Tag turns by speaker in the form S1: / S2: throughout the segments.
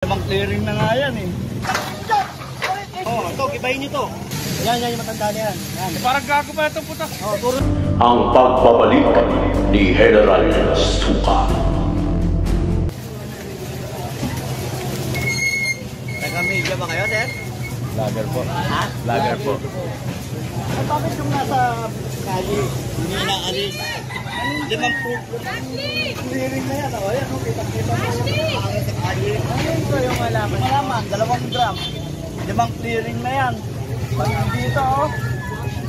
S1: Lamang clearing na nga yan eh. Oh, ito, gibayin nyo to. Yan, yung matanda na yan. Yan.
S2: Parang gago pa itong puta.
S1: Oh, turo.
S3: Ang pagbabalik ni General Suka.
S1: Taga-media ba kayo, sir?
S2: Lager po.
S1: Ha?
S2: Lager po.
S1: Bakit yung nasa kali, hindi na-alis? Limang po. Clearing na yan. O, yan, kita-kita mo yung pangit sa kali. Ano ito yung malaman? Malaman, 2 gram. Limang clearing na yan. Pag dito, oh.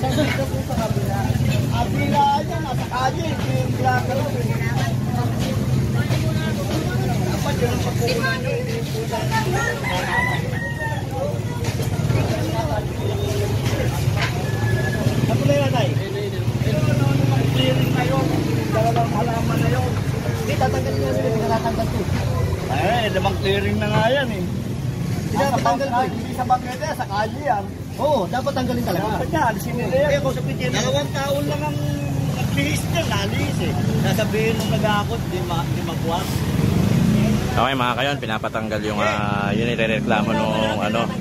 S1: Dito po sa kabila. Kabila yan, nasa kali. Kabila ka rin. Dapat yun ang pagkukunan nyo. Hindi po lang. Ano na yan, ay? Clearing na yun. 2 halaman na yun. Hindi, tatanggal nyo yun. Hindi natanggal ko. Ay, 2 clearing na nga yan eh. Hindi tatanggal ko. Hindi sa bangkete, sa kalye yan. Oo, dapat tanggalin talaga. Dapat niya, alisin nila yan. Kaya kung sa pitin, 2 taon lang ang naglihis niya, nalis eh. Nasabihin nung nag-akot, di magwas.
S2: Okay mga kayon, pinapatanggal yung yun nirereklamo nung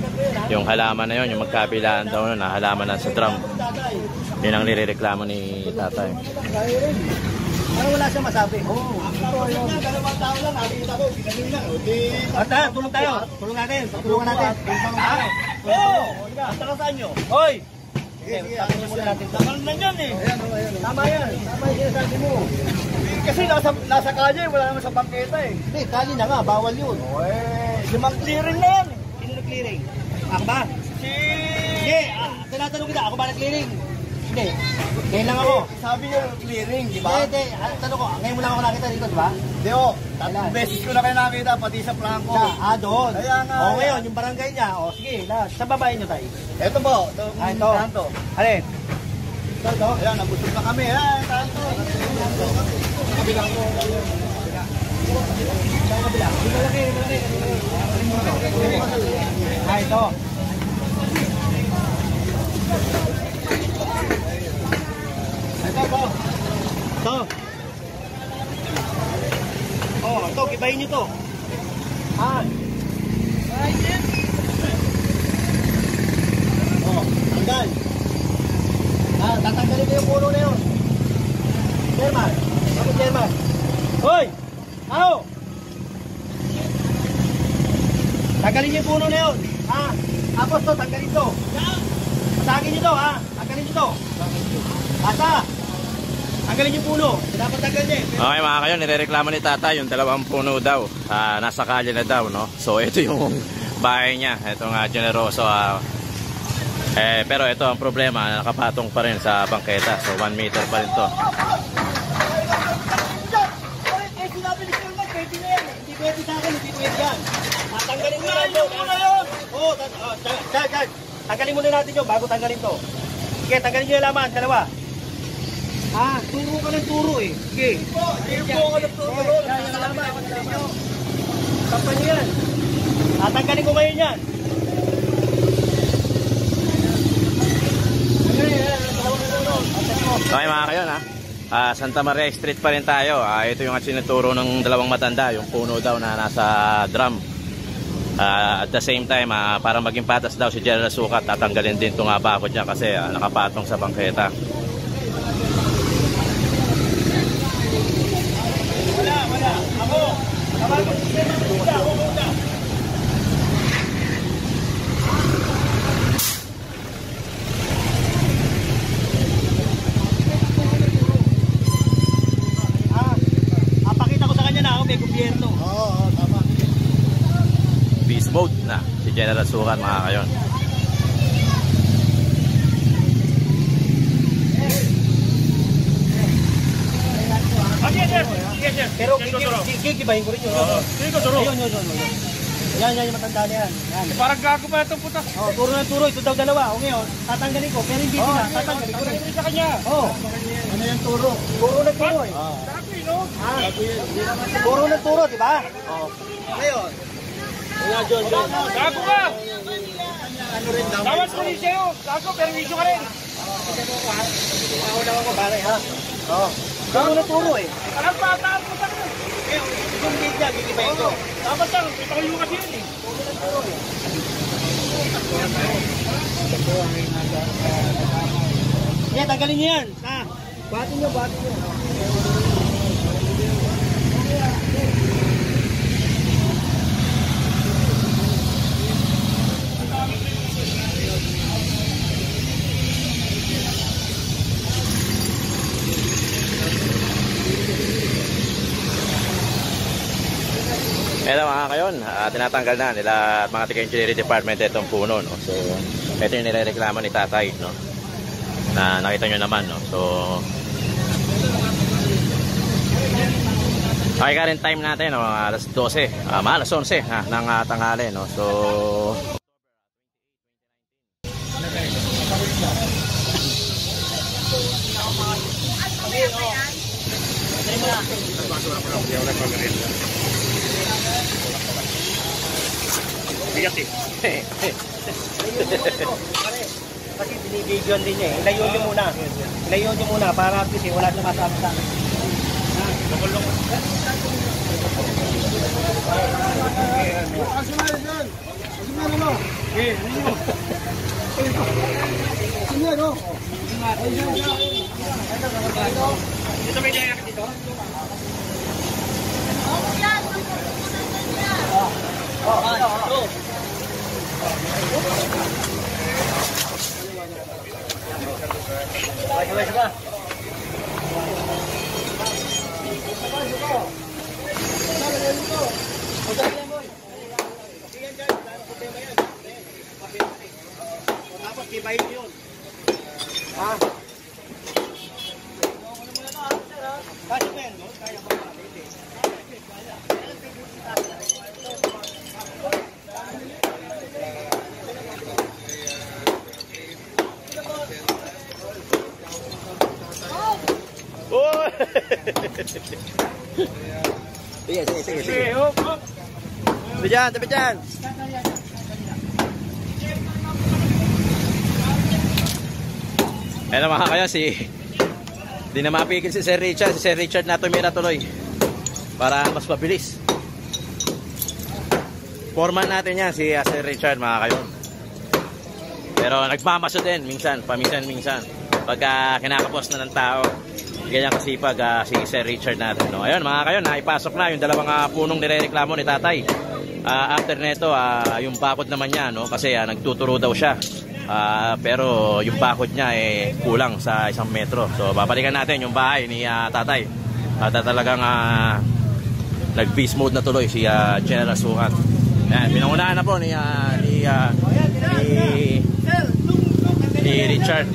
S2: yung halaman na yun, yung magkabilaan daw na halaman na sa drum. Yun ang nirereklamo ni tatay.
S1: Ano wala siya masabi? Oo. Yun na, 2 taon lang, nakikita ko, pinagin lang. Ata, tulong tayo. Tulong natin. Tulungan natin. Oo. Basta saan nyo? Hoy! Sige, tapos muna natin. Tama na yan eh. Tama yan. Tama yung sinasabi mo. Kasi nasa kalye, wala naman sa bangketa eh. Hindi, kali na nga, bawal yun. Limang clearing na yan. Sino nag-clearing? Ako ba? Sige, tinatanong kita, ako ba nag-clearing? Hindi. Ngayon lang ako. Sabi niyo clearing, di ba? Hindi, tanong ko, ngayon mo lang ako nakita dito, di ba? Hindi o, 3 beses ko na kayo nakita, pati sa Franco. Doon. Kaya nga. O ngayon, yung barangay niya, o sige, sa babae niyo tayo. Ito po, ito. Alin? Ito. Ayan, nabusog na kami. Ayan, tanto. Kabilang ko. Kabilang. Dito laki. Ito. Ito. Oh, ito, gibayin nyo to. Oh, tanggal. Tatanggalin ko yung puno na yun. Chairman. Ako, Chairman. Hoy! Ako! Tanggalin niyo yung puno na yun. Tapos to, tanggalin to. Patagin nyo to, tanggalin nyo to. Basta! Tanggalin yung puno. Dapat tanggal niya.
S2: Okay mga kayon, nirereklamo ni tatay yung 2 puno daw. Nasa kalye na daw, no? So ito yung bahay niya. Ito nga generoso. Pero ito ang problema, nakapatong pa rin sa bangketa. So 1 meter pa rin to.
S1: Sinabi ni Sir Mark, pwede na yan. Hindi pwede sa akin, hindi pwede yan. Tanggalin mo na yun. Oo, tanggalin muna natin yun bago tanggalin to. Sige, tanggalin nyo yung laman, 2. Turo ka ng turo eh. Sige. Turo ka ng turo. Kapan nyo yan. Tanggalin ko ngayon yan.
S2: Okay mga kayon Santa Maria Street pa rin tayo. Ito yung sinuturo ng 2 matanda, yung puno daw na nasa drum. At the same time, para maging patas daw si General Suka, tatanggalin din itong bakod niya kasi nakapatong sa bangketa.
S1: Wala. Ako. Ako muna. Pakita ko sa kanya na ako may gobyerno. Oo, tama.
S2: Beast mode na si General Suka mga kayon.
S1: Pero kikibahin ko rin yun. Yan yung matanda na yan.
S2: Parang gago pa itong puta.
S1: Turo na turo. Ito daw 2. O ngayon, tatanggalin ko. Pero hindi sila. Tatanggalin ko rin.
S2: Sa kanya.
S1: Ano yung turo? Turo na turo eh. Turo na turo, di ba? Ngayon.
S2: Gago ka! Dapat pulisya yun. Gago, permisyo ka rin.
S1: Ako lang ako pare ha. Turo na turo eh.
S2: Alam pa, taas mo sa
S1: Yung gate niya, gigibayin ko. Dapat lang, ito ko yung kasi yun eh. Yan, tanggalin niyo yan. Batin niyo.
S2: Ito mga kayon, tinatanggal na nila mga taga-engineering department itong puno, no? So, ito yung nirereklamo ni tatay, no? Na nakita nyo naman, no? So, okay ka rin time natin, no? Alas 12, alas 11 ng tanghali, no? So,
S1: bigat eh. Kasi binibigyan din niya eh. Ilayon niyo muna para at least wala siyang kasama sa akin. Ito may daya dito? Dapat kibayin yun. Kasi men, kaya ba? Sige. Tabi dyan.
S2: Ayan mga kayo, di na mapigil si Sir Richard. Si Sir Richard na tumira tuloy para mas mabilis. Foreman natin yan, si Sir Richard mga kayo. Pero nagmamaso din minsan, paminsan-minsan. Pagka kinakapos na ng tao, ganyan kasipag si Sir Richard natin, no? Ayun mga kayo, naipasok na yung dalawang punong nirereklamo ni tatay. After neto, yung bakod naman niya, no? Kasi nagtuturo daw siya. Pero yung bakod niya kulang sa 1 metro. So babalikan natin yung bahay ni tatay. Talagang nag-beast mode na tuloy si General Sukat. Pinangunahan na po ni Richard.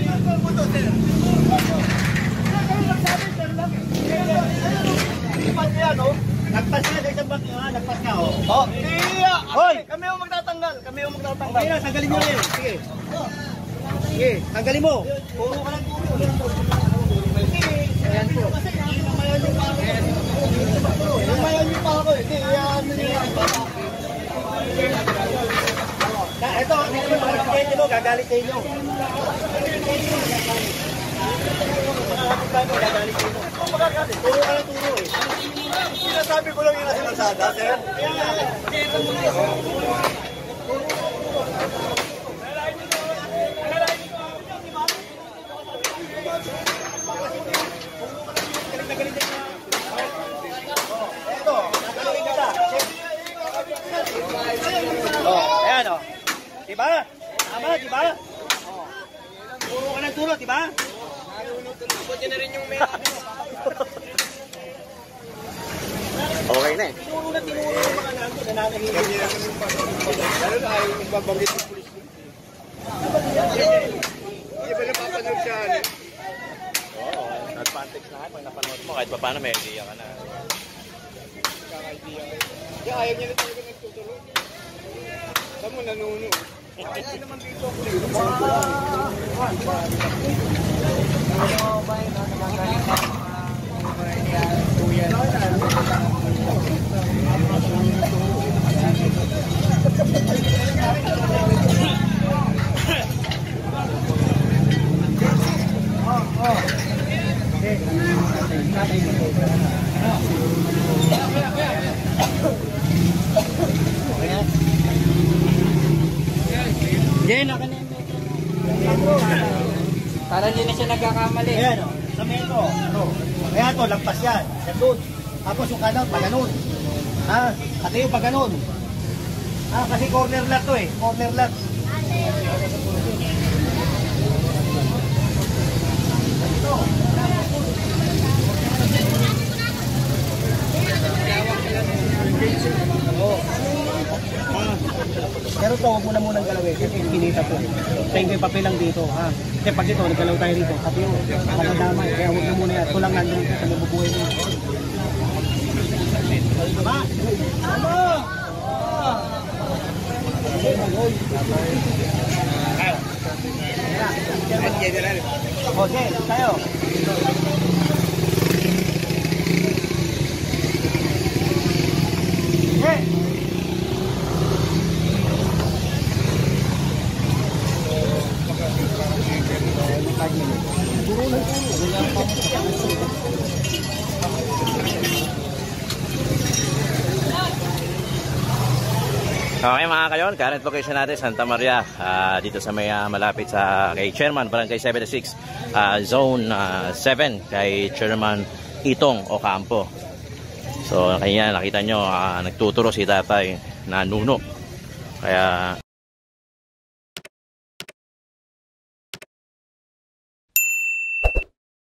S1: Nagpas niya sa isang bakyo, nagpas niya, oh. Hoy! Kami yung magtatanggal. Okay na, tanggalin nyo rin. Sige, tanggalin mo. Puro ka lang puro. Ayan po. Namayan nyo pa ako. Hindi, iyan nyo pa. Ito, hindi naman makakagente mo, gagalit sa inyo. Gagalit sa inyo. Kung magagalit, puro ka lang puro eh. Sinasabi ko lang yung nasa kalsada, sir. Ito, nakalagay ka ba? Ayan o. Diba? Tama, diba? Puro ka ng tulot, diba? Tulot na rin yung may...
S2: Okay na eh.
S1: Tinuro na yung mga nago na nanahihili. Lalo na ayaw yung babanggit ng pulis. Hindi ba napapanood siya?
S2: Oo, advantage na pag napanood mo. Kahit pa paano may idea ka na.
S1: Kaya ayaw niya na talaga nagtuturo. Saan mo nanuno? Ayaw naman dito. Yan, akin na yung metro. Para hindi na siya nagkakamali. Ayan o, sa metro. Ayan to, lagpas yan. Yan doon. Tapos yung kanan, pa ganun. Ha? Pati yung pa ganun. Ha? Kasi corner lot to eh. Corner lot. Pero to, huwag mo na munang galawin kasi kinita po. Tayo yung papel lang dito, ha? Kasi pag ito, nagalaw tayo dito, pati yung makadamay. Kaya huwag na muna yan. Ito lang nandun sa mabubuhay mo. Tama! Tama! Okay, tayo. Okay.
S2: Okay mga kayon, current location natin Santa Maria, dito sa may malapit sa kay Chairman Barangay 76, Zone 7 kay Chairman Itong Ocampo. So kaya nakita nyo, nagtuturo si tatay na nuno. Kaya